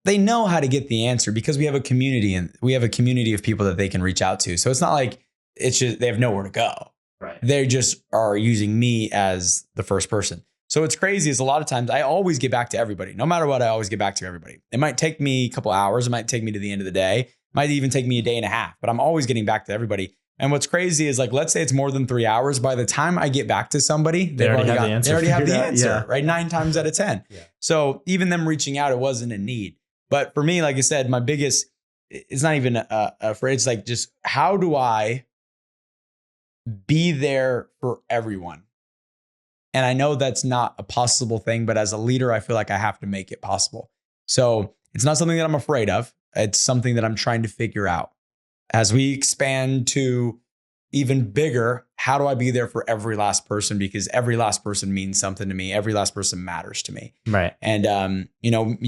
they know how to get the answer because we have a community and we have a community of people that they can reach out to. So it's not like it's just they have nowhere to go. Right. They just are using me as the first person. So what's crazy is a lot of times I always get back to everybody. No matter what, I always get back to everybody. It might take me a couple hours. It might take me to the end of the day. It might even take me a day and a half, but I'm always getting back to everybody. And what's crazy is like, let's say it's more than 3 hours. By the time I get back to somebody, they already have the answer, right? 9 times out of 10. Yeah. So even them reaching out, it wasn't a need. But for me, like I said, my biggest, it's not even a phrase. It's like, just how do I be there for everyone? And I know that's not a possible thing, but as a leader, I feel like I have to make it possible. So it's not something that I'm afraid of. It's something that I'm trying to figure out. As we expand to even bigger, how do I be there for every last person? Because every last person means something to me. Every last person matters to me. Right. And, you and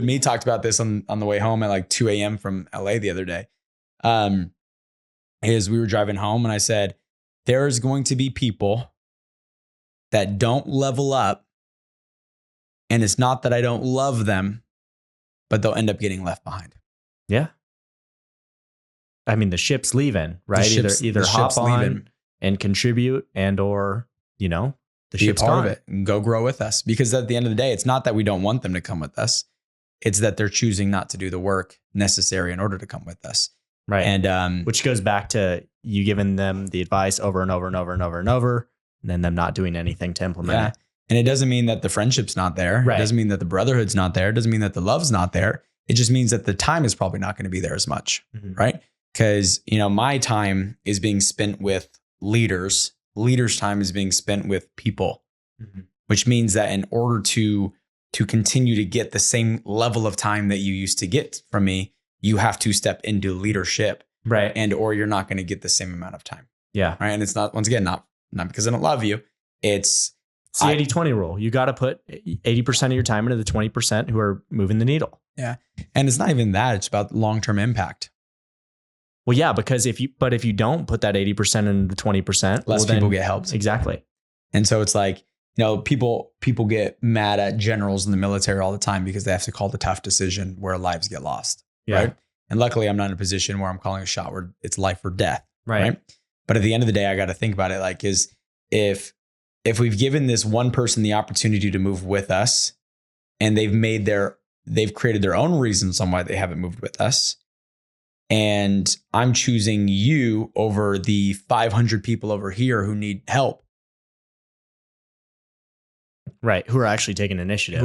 me talked about this on the way home at like 2 a.m. from LA the other day. Is we were driving home and I said, there's going to be people that don't level up. And it's not that I don't love them, but they'll end up getting left behind. Yeah. I mean, the ship's leaving, right? Either hop on and contribute or, the ship's part gone. of it and go grow with us. Because at the end of the day, it's not that we don't want them to come with us. It's that they're choosing not to do the work necessary in order to come with us. Right. And which goes back to you giving them the advice over and over and over and over and over, and then them not doing anything to implement it. And it doesn't mean that the friendship's not there. Right. It doesn't mean that the brotherhood's not there. It doesn't mean that the love's not there. It just means that the time is probably not going to be there as much. Mm-hmm. Right. Because, my time is being spent with leaders. Leaders' time is being spent with people, which means that in order to continue to get the same level of time that you used to get from me, you have to step into leadership. Right. Or you're not going to get the same amount of time. Yeah. Right. And it's not, once again, not because I don't love you. It's the 80-20 rule. You got to put 80% of your time into the 20% who are moving the needle. Yeah. And it's not even that. It's about long-term impact. Well, yeah, because if you don't put that 80% into the 20%, less people get helped. Exactly. And so it's like, people get mad at generals in the military all the time because they have to call the tough decision where lives get lost. Yeah. Right. And luckily I'm not in a position where I'm calling a shot where it's life or death. Right. But at the end of the day, I got to think about it like, if we've given this one person the opportunity to move with us and they've created their own reasons on why they haven't moved with us, and I'm choosing you over the 500 people over here who need help. Right. Who are actually taking initiative.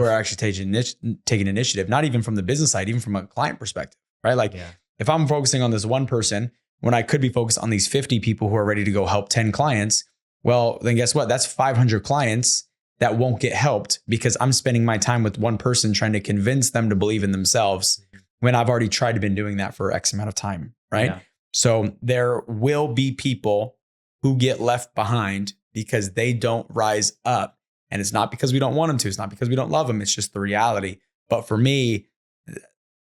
Taking initiative, not even from the business side, even from a client perspective, right? Like if I'm focusing on this one person when I could be focused on these 50 people who are ready to go help 10 clients, well, then guess what? That's 500 clients that won't get helped because I'm spending my time with one person trying to convince them to believe in themselves when I've already tried to been doing that for X amount of time, right? Yeah. So there will be people who get left behind because they don't rise up. And it's not because we don't want them to. It's not because we don't love them. It's just the reality. But for me,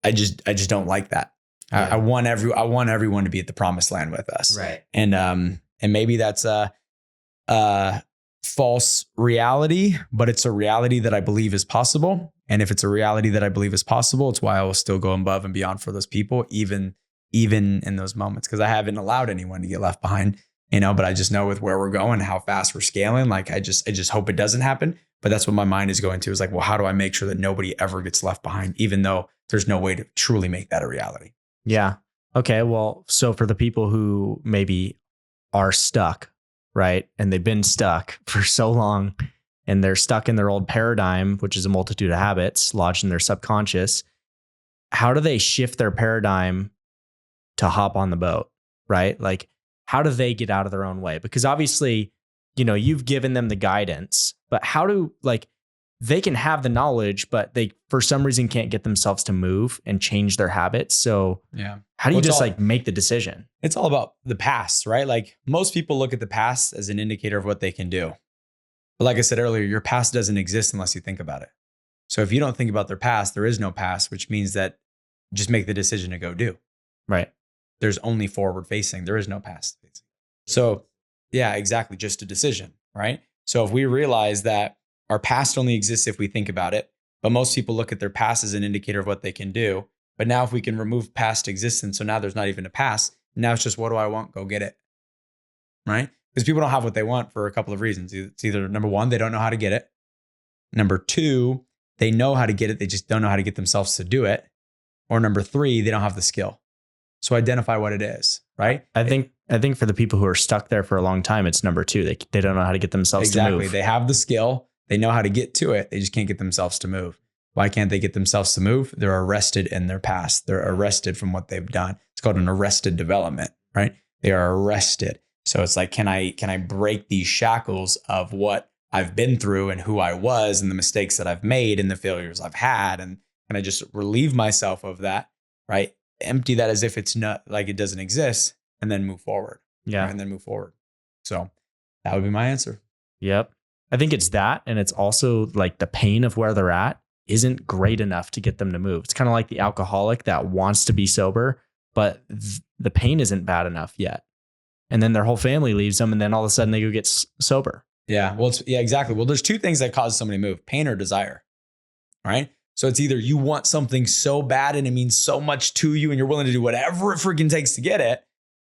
I just don't like that. Yeah. I want everyone to be at the promised land with us. Right. And maybe that's a false reality, but it's a reality that I believe is possible. And if it's a reality that I believe is possible, it's why I will still go above and beyond for those people, even in those moments, because I haven't allowed anyone to get left behind, but I just know with where we're going, how fast we're scaling, like I just hope it doesn't happen. But that's what my mind is going to, is like, well, how do I make sure that nobody ever gets left behind, even though there's no way to truly make that a reality? Yeah. Okay. Well, so for the people who maybe are stuck, right? And they've been stuck for so long and they're stuck in their old paradigm, which is a multitude of habits lodged in their subconscious. How do they shift their paradigm to hop on the boat, right? Like, how do they get out of their own way? Because obviously, you've given them the guidance, but how do they can have the knowledge, but they, for some reason, can't get themselves to move and change their habits. So how do you just make the decision? It's all about the past, right? Like most people look at the past as an indicator of what they can do. But like I said earlier, your past doesn't exist unless you think about it. So if you don't think about their past, there is no past, which means that just make the decision to go do. Right. There's only forward facing. There is no past. So yeah, exactly. Just a decision, right? So if we realize that our past only exists if we think about it, but most people look at their past as an indicator of what they can do. But now if we can remove past existence, so now there's not even a past. Now it's just, what do I want? Go get it. Right? Because people don't have what they want for a couple of reasons. It's either number one, they don't know how to get it. Number two, they know how to get it. They just don't know how to get themselves to do it. Or number three, they don't have the skill. So identify what it is, right? I think for the people who are stuck there for a long time, it's number two. They don't know how to get themselves to move. They have the skill. They know how to get to it. They just can't get themselves to move. Why can't they get themselves to move? They're arrested in their past. They're arrested from what they've done. It's called an arrested development, right? They are arrested. So it's like, can I break these shackles of what I've been through and who I was and the mistakes that I've made and the failures I've had? And can I just relieve myself of that, right? Empty that as if it's not, like it doesn't exist, and then move forward. Yeah. Right? And then move forward. So that would be my answer. Yep. I think it's that. And it's also like the pain of where they're at isn't great enough to get them to move. It's kind of like the alcoholic that wants to be sober, but the pain isn't bad enough yet. And then their whole family leaves them, and then all of a sudden they go get sober. Yeah. Well, exactly. Well, there's two things that cause somebody to move: pain or desire. Right. So it's either you want something so bad and it means so much to you and you're willing to do whatever it freaking takes to get it,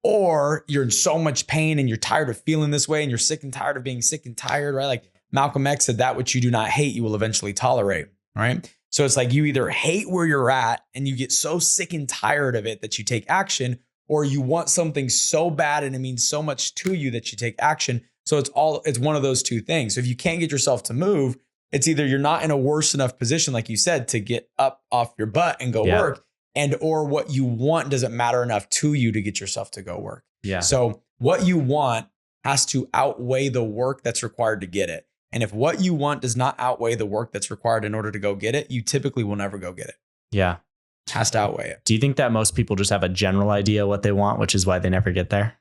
or you're in so much pain and you're tired of feeling this way and you're sick and tired of being sick and tired, right? Like Malcolm X said, that which you do not hate, you will eventually tolerate, right? So it's like you either hate where you're at and you get so sick and tired of it that you take action, or you want something so bad and it means so much to you that you take action. So it's one of those two things. So if you can't get yourself to move, it's either you're not in a worse enough position, like you said, to get up off your butt and go work, and or what you want doesn't matter enough to you to get yourself to go work. Yeah. So what you want has to outweigh the work that's required to get it. And if what you want does not outweigh the work that's required in order to go get it, you typically will never go get it. Yeah. It has to outweigh it. Do you think that most people just have a general idea what they want, which is why they never get there?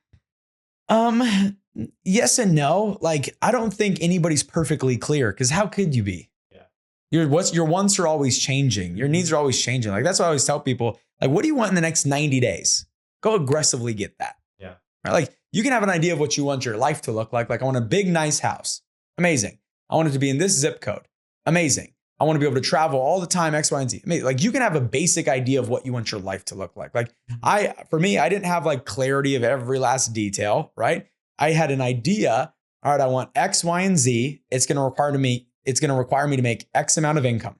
Yes and no. Like, I don't think anybody's perfectly clear, because how could you be? Yeah. Your wants are always changing. Your needs are always changing. Like, that's why I always tell people, like, what do you want in the next 90 days? Go aggressively get that. Yeah. Right? Like, you can have an idea of what you want your life to look like. Like, I want a big, nice house. Amazing. I want it to be in this zip code. Amazing. I want to be able to travel all the time, X, Y, and Z. Amazing. Like, you can have a basic idea of what you want your life to look like. Like, for me, I didn't have like clarity of every last detail, right? I had an idea. All right, I want X, Y, and Z. It's going to require me to make X amount of income.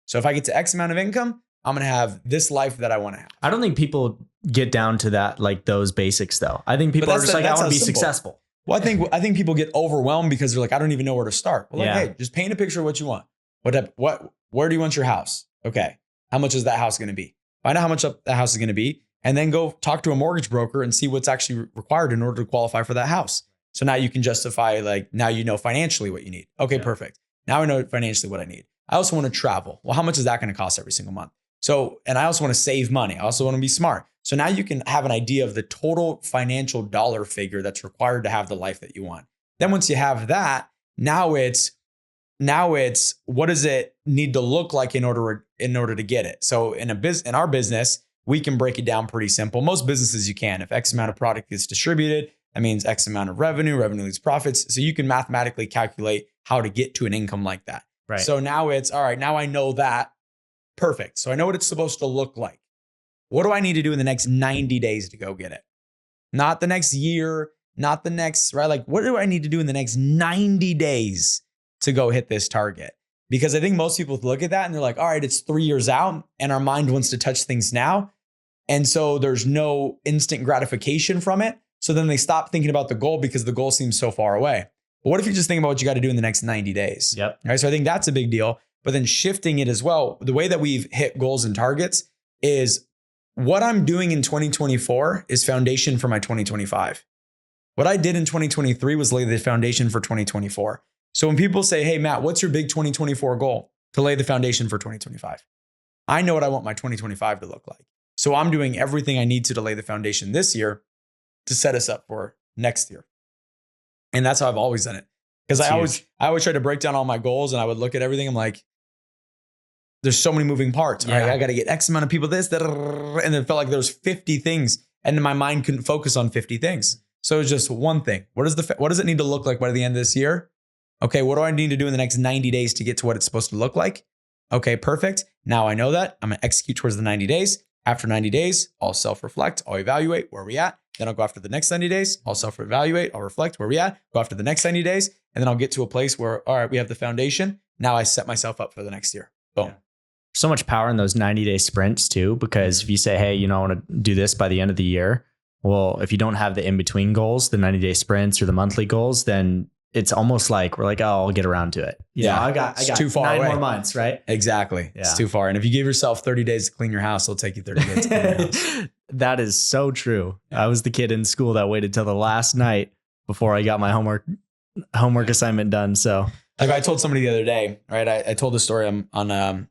So if I get to X amount of income, I'm going to have this life that I want to have. I don't think people get down to that, like those basics though. I think people are just like, I want to be successful. Well, I think people get overwhelmed because they're like, I don't even know where to start. Well, like, hey, just paint a picture of what you want. Where do you want your house? Okay. How much is that house going to be? Find out how much that house is going to be, and then go talk to a mortgage broker and see what's actually required in order to qualify for that house. So now you can justify, like, now you know financially what you need. Okay, perfect. Now I know financially what I need. I also want to travel. Well, how much is that going to cost every single month? So, and I also want to save money. I also want to be smart. So now you can have an idea of the total financial dollar figure that's required to have the life that you want. Then once you have that, now it's what does it need to look like in order to get it? So in our business, we can break it down pretty simple. Most businesses you can. If X amount of product is distributed, that means X amount of revenue leads profits. So you can mathematically calculate how to get to an income like that. Right. So now it's all right. Now I know that. Perfect. So I know what it's supposed to look like. What do I need to do in the next 90 days to go get it? Not the next year, not the next, right? Like, what do I need to do in the next 90 days to go hit this target? Because I think most people look at that and they're like, all right, it's 3 years out and our mind wants to touch things now. And so there's no instant gratification from it. So then they stop thinking about the goal because the goal seems so far away. But what if you just think about what you got to do in the next 90 days? Yep. All right. So I think that's a big deal. But then shifting it as well, the way that we've hit goals and targets is what I'm doing in 2024 is foundation for my 2025. What I did in 2023 was lay the foundation for 2024. So when people say, hey, Matt, what's your big 2024 goal? To lay the foundation for 2025. I know what I want my 2025 to look like. So I'm doing everything I need to lay the foundation this year to set us up for next year. And that's how I've always done it. Because I always try to break down all my goals, and I would look at everything. I'm like, there's so many moving parts. Yeah. Right? I got to get X amount of people this, and it felt like there was 50 things, and my mind couldn't focus on 50 things. So it was just one thing. What does it need to look like by the end of this year? Okay, what do I need to do in the next 90 days to get to what it's supposed to look like? Okay, perfect. Now I know that. I'm going to execute towards the 90 days. After 90 days, I'll self-reflect. I'll evaluate where we at. Then I'll go after the next 90 days. I'll self-evaluate. I'll reflect where we at. Go after the next 90 days. And then I'll get to a place where, all right, we have the foundation. Now I set myself up for the next year. Boom. Yeah. So much power in those 90-day sprints too, because if you say, hey, I want to do this by the end of the year. Well, if you don't have the in-between goals, the 90-day sprints or the monthly goals, then it's almost like we're like, oh, I'll get around to it. I got too far 9 away. more months, right? Exactly. Yeah. It's too far. And if you give yourself 30 days to clean your house, it'll take you 30 days to clean your house. That is so true. Yeah. I was the kid in school that waited till the last night before I got my homework assignment done. So like I told somebody the other day, right? I told the story on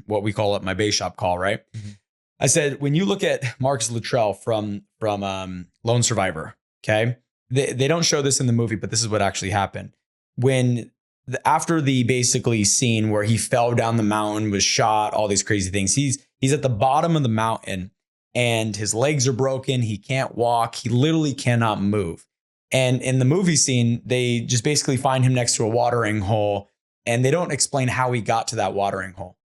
what we call it my base shop call, right? Mm-hmm. I said, when you look at Marcus Luttrell from Lone Survivor, okay? They don't show this in the movie, but this is what actually happened. After the basically scene where he fell down the mountain, was shot, all these crazy things, he's at the bottom of the mountain and his legs are broken. He can't walk. He literally cannot move. And in the movie scene, they just basically find him next to a watering hole, and they don't explain how he got to that watering hole.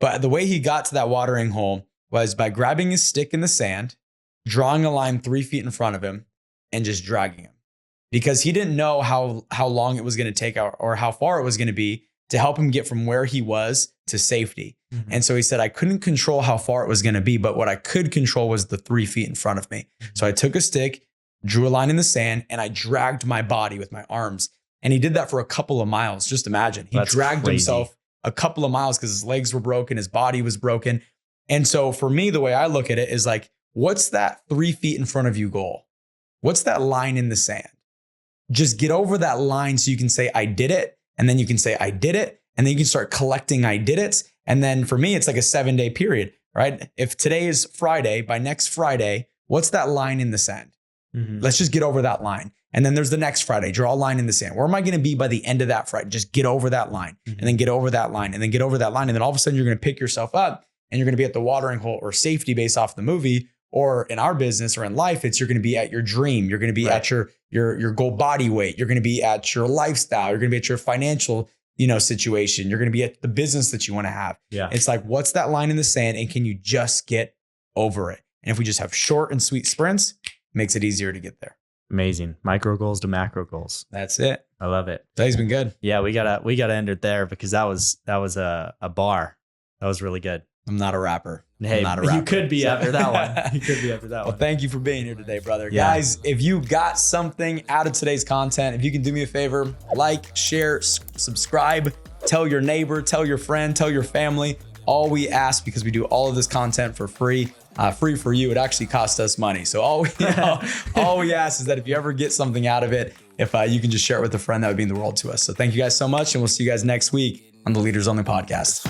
But the way he got to that watering hole was by grabbing his stick in the sand, drawing a line 3 feet in front of him, and just dragging him. Because he didn't know how long it was going to take or how far it was going to be to help him get from where he was to safety. Mm-hmm. And so he said, I couldn't control how far it was going to be, but what I could control was the 3 feet in front of me. Mm-hmm. So I took a stick, drew a line in the sand, and I dragged my body with my arms. And he did that for a couple of miles. Just imagine. He dragged himself a couple of miles because his legs were broken, his body was broken. And so for me, the way I look at it is like, what's that 3 feet in front of you goal? What's that line in the sand? Just get over that line so you can say, I did it. And then you can say, I did it. And then you can start collecting I did it. And then for me, it's like a 7-day period, right? If today is Friday, by next Friday, what's that line in the sand? Mm-hmm. Let's just get over that line. And then there's the next Friday, draw a line in the sand. Where am I going to be by the end of that Friday? Just get over that line, mm-hmm. and then get over that line, and then get over that line. And then all of a sudden you're going to pick yourself up and you're going to be at the watering hole or safety base off the movie. Or in our business or in life, you're going to be at your dream. You're going to be at your goal body weight. You're going to be at your lifestyle. You're going to be at your financial, situation. You're going to be at the business that you want to have. Yeah. It's like, what's that line in the sand? And can you just get over it? And if we just have short and sweet sprints, it makes it easier to get there. Amazing. Micro goals to macro goals. That's it. I love it. Today's been good. Yeah, we gotta end it there because that was a bar. That was really good. I'm not a rapper. Hey, I'm not a rapper. You could be after that one. You could be after that one. Well, thank you for being here today, brother. Yeah. Guys, if you got something out of today's content, if you can do me a favor, like, share, subscribe, tell your neighbor, tell your friend, tell your family. All we ask, because we do all of this content for free, free for you, it actually costs us money. So all we ask is that if you ever get something out of it, if you can just share it with a friend, that would mean the world to us. So thank you guys so much, and we'll see you guys next week on the Leaders Only podcast.